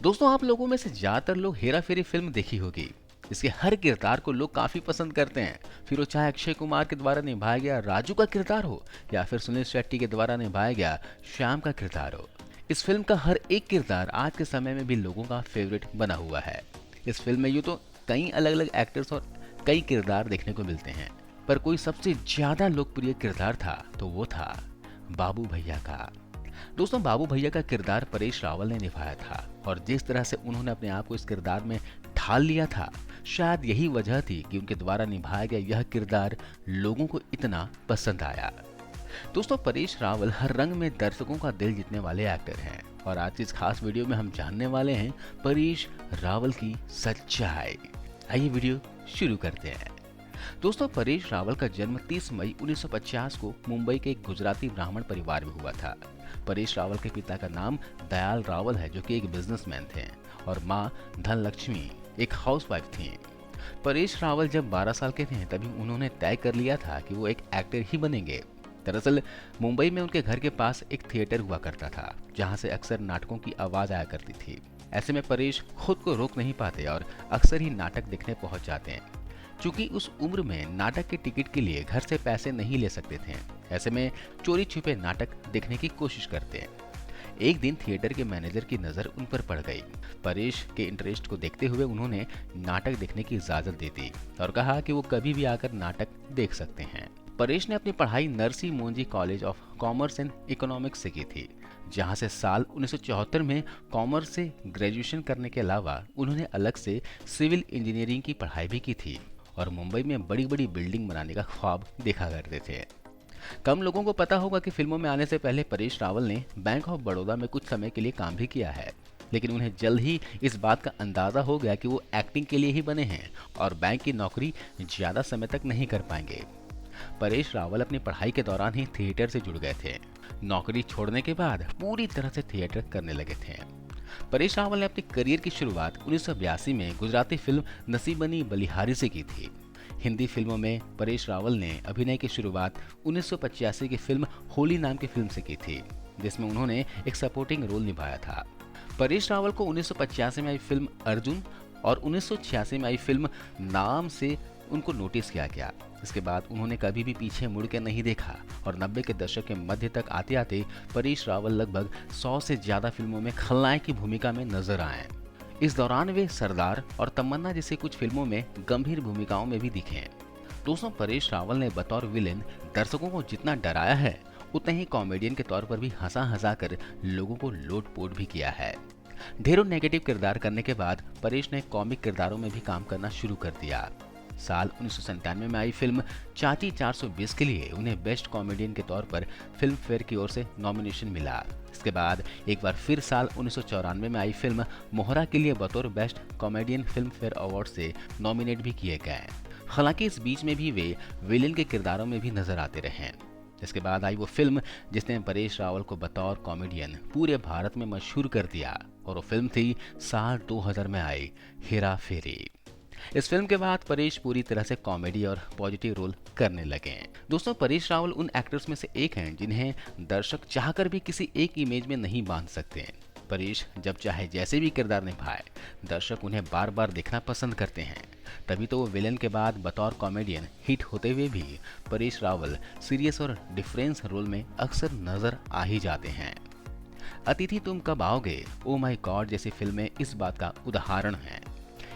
दोस्तों, आप लोगों में से ज्यादातर लोग हेरा फेरी फिल्म देखी होगी। इसके हर किरदार को लोग काफी पसंद करते हैं। फिर वो चाहे अक्षय कुमार के द्वारा निभाया गया राजू का किरदार हो या फिर सुनील शेट्टी के द्वारा निभाया गया श्याम का किरदार हो। इस फिल्म का हर एक किरदार आज के समय में भी लोगों का फेवरेट बना हुआ है। इस फिल्म में यूँ तो कई अलग अलग एक्टर्स और कई किरदार देखने को मिलते हैं, पर कोई सबसे ज्यादा लोकप्रिय किरदार था तो वो था बाबू भैया का। दोस्तों, बाबू भैया का किरदार परेश रावल ने निभाया था और जिस तरह से उन्होंने अपने आप को इस किरदार में ढाल लिया था, शायद यही वजह थी कि उनके द्वारा निभाया गया यह किरदार लोगों को इतना पसंद आया। दोस्तों, परेश रावल हर रंग में दर्शकों का दिल जीतने वाले एक्टर हैं और आज की इस खास वीडियो में हम जानने वाले हैं परेश रावल की सच्चाई। आइए वीडियो शुरू करते हैं। दोस्तों, परेश रावल का जन्म 30 मई 1950 को मुंबई के एक गुजराती ब्राह्मण परिवार में हुआ था। परेश रावल के पिता का नाम दयाल रावल है, जो कि एक बिजनेसमैन थे, और मां धनलक्ष्मी एक हाउसवाइफ थी। परेश रावल जब 12 साल के थे तभी उन्होंने तय कर लिया था कि वो एक एक्टर ही बनेंगे। दरअसल मुंबई में उनके घर के पास एक थिएटर हुआ करता था, जहां से अक्सर नाटकों की आवाज आया करती थी। ऐसे में परेश खुद को रोक नहीं पाते और अक्सर ही नाटक देखने पहुंच जाते हैं। चूंकि उस उम्र में नाटक के टिकट के लिए घर से पैसे नहीं ले सकते थे, ऐसे में चोरी छुपे नाटक देखने की कोशिश करते हैं। एक दिन थिएटर के मैनेजर की नजर उन पर पड़ गई। परेश के इंटरेस्ट को देखते हुए उन्होंने नाटक देखने की इजाजत दे दी और कहा कि वो कभी भी आकर नाटक देख सकते हैं। परेश ने अपनी पढ़ाई Narsee Monjee college of commerce and economics से की थी, जहां से साल 1974 में कॉमर्स से ग्रेजुएशन करने के अलावा उन्होंने अलग से सिविल इंजीनियरिंग की पढ़ाई भी की थी और मुंबई में बड़ी बड़ी बिल्डिंग बनाने का ख्वाब देखा करते थे। कम लोगों को पता होगा कि फिल्मों में आने से पहले परेश रावल ने बैंक ऑफ बड़ौदा में कुछ समय के लिए काम भी किया है, लेकिन उन्हें जल्द ही इस बात का अंदाजा हो गया कि वो एक्टिंग के लिए ही बने हैं और बैंक की नौकरी ज्यादा समय तक नहीं कर पाएंगे। परेश रावल अपनी पढ़ाई के दौरान ही थिएटर से जुड़ गए थे। नौकरी छोड़ने के बाद पूरी तरह से थिएटर करने लगे थे। परेश रावल ने अपने करियर की शुरुआत 1982 में गुजराती फिल्म नसीबनी बलिहारी से की थी। हिंदी फिल्मों में परेश रावल ने अभिनय की शुरुआत 1985 की फिल्म होली नाम की फिल्म से की थी, जिसमें उन्होंने एक सपोर्टिंग रोल निभाया था। परेश रावल को 1985 में आई फिल्म अर्जुन और 1986 में आई फिल्म नाम से उनको नोटिस किया गया। इसके बाद उन्होंने कभी भी पीछे मुड़ के नहीं देखा और 90 के दशक के मध्य तक आते आते परेश रावल लगभग 100 से ज्यादा फिल्मों में खलनायक की भूमिका में नजर आए। इस दौरान वे सरदार और तमन्ना जैसी कुछ फिल्मों में गंभीर भूमिकाओं में भी दिखे। दोस्तों, परेश रावल ने बतौर विलेन दर्शकों को जितना डराया है, उतना ही कॉमेडियन के तौर पर भी हंसा हंसा कर लोगों को लोटपोट भी किया है। ढेरों नेगेटिव किरदार करने के बाद परेश ने कॉमिक किरदारों में भी काम करना शुरू कर दिया। साल 1997 में आई फिल्म चाची 420 के लिए उन्हें बेस्ट कॉमेडियन के तौर पर फिल्म फेयर की ओर से नॉमिनेशन मिला। इसके बाद एक बार फिर साल 1994 में आई फिल्म मोहरा के लिए बतौर best comedian film fair award से नॉमिनेट भी किए गए। हालांकि इस बीच में भी वे विलेन के किरदारों में भी नजर आते रहे। इसके बाद आई वो फिल्म जिसने परेश रावल को बतौर कॉमेडियन पूरे भारत में मशहूर कर दिया, और वो फिल्म थी साल 2000 में आई हेरा फेरी। इस फिल्म के बाद परेश पूरी तरह से कॉमेडी और पॉजिटिव रोल करने लगे। दोस्तों, परेश रावल उन एक्टर्स में से एक हैं जिन्हें दर्शक चाहकर भी किसी एक इमेज में नहीं बांध सकते। परेश जब चाहे जैसे भी किरदार निभाए, दर्शक उन्हें बार बार देखना पसंद करते हैं। तभी तो वो विलेन के बाद बतौर कॉमेडियन हिट होते हुए भी परेश रावल सीरियस और डिफरेंस रोल में अक्सर नजर आ ही जाते हैं। अतिथि तुम कब आओगे, ओ माय गॉड जैसी फिल्में इस बात का उदाहरण हैं।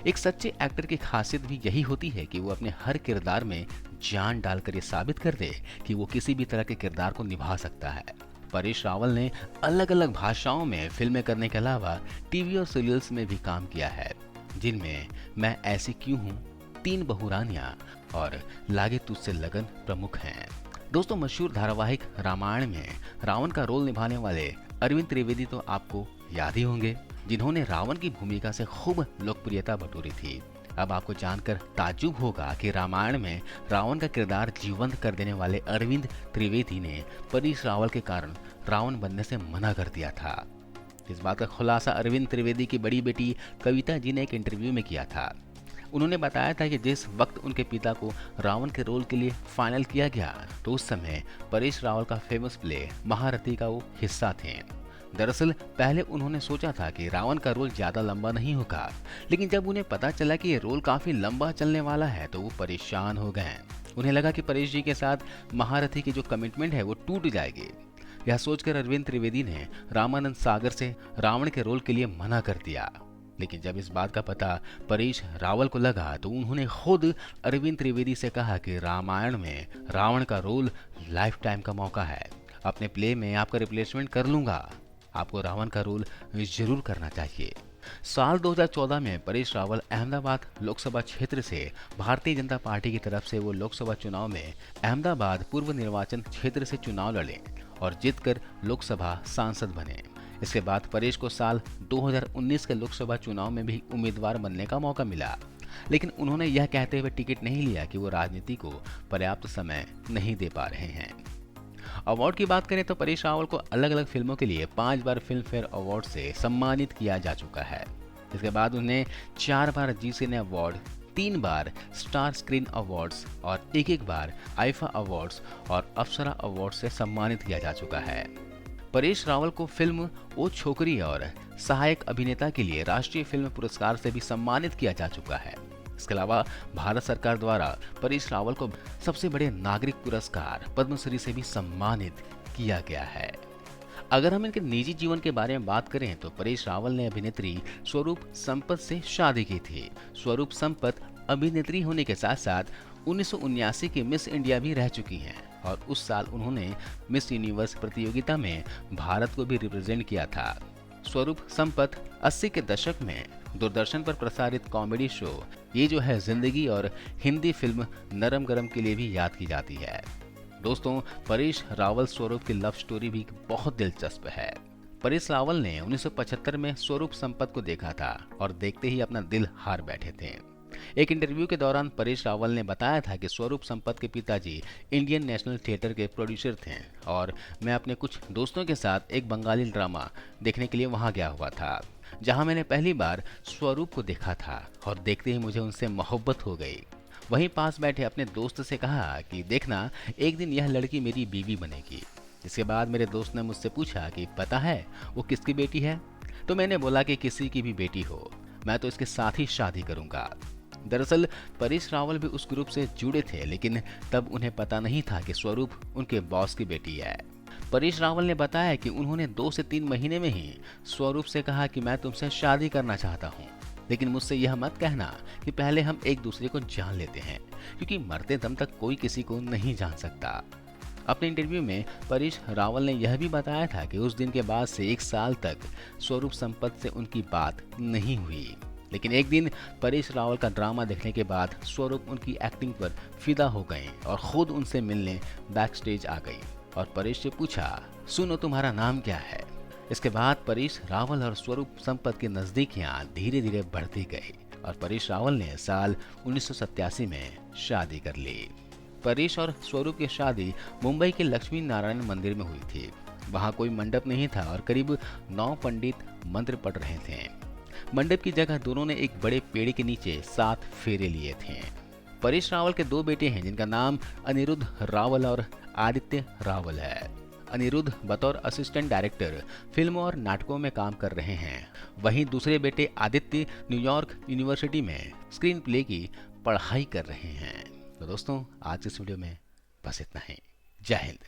एक सच्चे एक्टर की खासियत भी यही होती है कि वो अपने हर किरदार में जान डालकर ये साबित कर दे कि वो किसी भी तरह के किरदार को निभा सकता है। परेश रावल ने अलग अलग भाषाओं में फिल्में करने के अलावा टीवी और सीरियल्स में भी काम किया है, जिनमें मैं ऐसी क्यों हूँ, तीन बहुरानियां और लागे तुझसे लगन प्रमुख हैं। दोस्तों, मशहूर धारावाहिक रामायण में रावण का रोल निभाने वाले अरविंद त्रिवेदी तो आपको याद ही होंगे, जिन्होंने रावण की भूमिका से खूब लोकप्रियता बटोरी थी। अब आपको जानकर ताज्जुब होगा कि रामायण में रावण का किरदार जीवंत कर देने वाले अरविंद त्रिवेदी ने परेश रावल के कारण रावण बनने से मना कर दिया था। इस बात का खुलासा अरविंद त्रिवेदी की बड़ी बेटी कविता जी ने एक इंटरव्यू में किया था। उन्होंने बताया था कि जिस वक्त उनके पिता को रावण के रोल के लिए फाइनल किया गया, तो उस समय परेश रावल का फेमस प्ले महारथी का वो हिस्सा थे। दरअसल पहले उन्होंने सोचा था कि रावण का रोल ज्यादा लंबा नहीं होगा, लेकिन जब उन्हें पता चला कि ये रोल काफी लंबा चलने वाला है तो वो परेशान हो गए। उन्हें लगा कि परेश जी के साथ महारथी की जो कमिटमेंट है वो टूट जाएगी। यह सोचकर अरविंद त्रिवेदी ने रामानंद सागर से रावण के रोल के लिए मना कर दिया। लेकिन जब इस बात का पता परेश रावल को लगा तो उन्होंने खुद अरविंद त्रिवेदी से कहा कि रामायण में रावण का रोल लाइफ टाइम का मौका है, अपने प्ले में आपका रिप्लेसमेंट कर लूंगा, आपको रावण का रोल जरूर करना चाहिए। साल 2014 में परेश रावल अहमदाबाद लोकसभा क्षेत्र से भारतीय जनता पार्टी की तरफ से वो लोकसभा चुनाव में अहमदाबाद पूर्व निर्वाचन क्षेत्र से चुनाव लड़े और जीतकर लोकसभा सांसद बने। इसके बाद परेश को साल 2019 के लोकसभा चुनाव में भी उम्मीदवार बनने का मौका मिला, लेकिन उन्होंने यह कहते हुए टिकट नहीं लिया कि वो राजनीति को पर्याप्त समय नहीं दे पा रहे हैं। अवार्ड की बात करें तो परेश रावल को अलग अलग फिल्मों के लिए 5 बार फिल्म फेयर अवार्ड से सम्मानित किया जा चुका है। इसके बाद उन्हें 4 बार जी सिने अवार्ड, 3 बार स्टार स्क्रीन अवार्ड्स और एक बार आईफा अवार्ड्स और अप्सरा अवार्ड से सम्मानित किया जा चुका है। परेश रावल को फिल्म ओ छोकरी और सहायक अभिनेता के लिए राष्ट्रीय फिल्म पुरस्कार से भी सम्मानित किया जा चुका है। इसके अलावा भारत सरकार द्वारा परेश रावल को सबसे बड़े नागरिक पुरस्कार पद्मश्री से भी सम्मानित किया गया है। अगर हम इनके निजी जीवन के बारे में बात करें तो परेश रावल ने अभिनेत्री स्वरूप संपत से शादी की थी। स्वरूप संपत अभिनेत्री होने के साथ साथ 1979 की मिस इंडिया भी रह चुकी हैं और उस साल उन्होंने मिस यूनिवर्स प्रतियोगिता में भारत को भी रिप्रेजेंट किया था। स्वरूप संपत 80 के दशक में दूरदर्शन पर प्रसारित कॉमेडी शो ये जो है जिंदगी और हिंदी फिल्म नरम गरम के लिए भी याद की जाती है। दोस्तों, परेश रावल स्वरूप की लव स्टोरी भी बहुत दिलचस्प है। परेश रावल ने 1975 में स्वरूप संपत को देखा था और देखते ही अपना दिल हार बैठे थे। एक इंटरव्यू के दौरान परेश रावल ने बताया था कि स्वरूप संपत के पिताजी इंडियन नेशनल थिएटर के प्रोड्यूसर थे और मैं अपने कुछ दोस्तों के साथ एक बंगाली ड्रामा देखने के लिए वहां गया हुआ था, जहां मैंने पहली बार स्वरूप को देखा था और देखते ही मुझे उनसे मोहब्बत हो गई। वहीं पास बैठे अपने दोस्त से कहा कि देखना, एक दिन यह लड़की मेरी बीवी बनेगी। इसके बाद मेरे दोस्त ने मुझसे पूछा कि पता है वो किसकी बेटी है, तो मैंने बोला कि किसी की भी बेटी हो, मैं तो इसके साथ ही शादी करूंगा। दरअसल परेश रावल भी उस ग्रुप से जुड़े थे, लेकिन तब उन्हें पता नहीं था कि स्वरूप उनके बॉस की बेटी है। परेश रावल ने बताया कि उन्होंने 2 से 3 महीने में ही स्वरूप से कहा कि मैं तुमसे शादी करना चाहता हूँ, लेकिन मुझसे यह मत कहना कि पहले हम एक दूसरे को जान लेते हैं, क्योंकि मरते दम तक कोई किसी को नहीं जान सकता। अपने इंटरव्यू में परेश रावल ने यह भी बताया था कि उस दिन के बाद से 1 साल तक स्वरूप संपत से उनकी बात नहीं हुई, लेकिन एक दिन परेश रावल का ड्रामा देखने के बाद स्वरूप उनकी एक्टिंग पर फिदा हो गए और खुद उनसे मिलने बैक स्टेज आ गई और परेश से पूछा, सुनो तुम्हारा नाम क्या है। इसके बाद परेश रावल और स्वरूप संपत की नजदीकियां धीरे धीरे बढ़ती गई और परेश रावल ने साल 1987 में शादी कर ली। परेश और स्वरूप की शादी मुंबई के लक्ष्मी नारायण मंदिर में हुई थी। वहां कोई मंडप नहीं था और करीब 9 पंडित मंत्र पढ़ रहे थे। मंडप की जगह दोनों ने एक बड़े पेड़ के नीचे 7 फेरे लिए थे। परेश रावल के 2 बेटे हैं जिनका नाम अनिरुद्ध रावल और आदित्य रावल है। अनिरुद्ध बतौर असिस्टेंट डायरेक्टर फिल्मों और नाटकों में काम कर रहे हैं, वहीं दूसरे बेटे आदित्य न्यूयॉर्क यूनिवर्सिटी में स्क्रीन प्ले की पढ़ाई कर रहे हैं। तो दोस्तों, आज इस वीडियो में बस इतना ही। जय हिंद।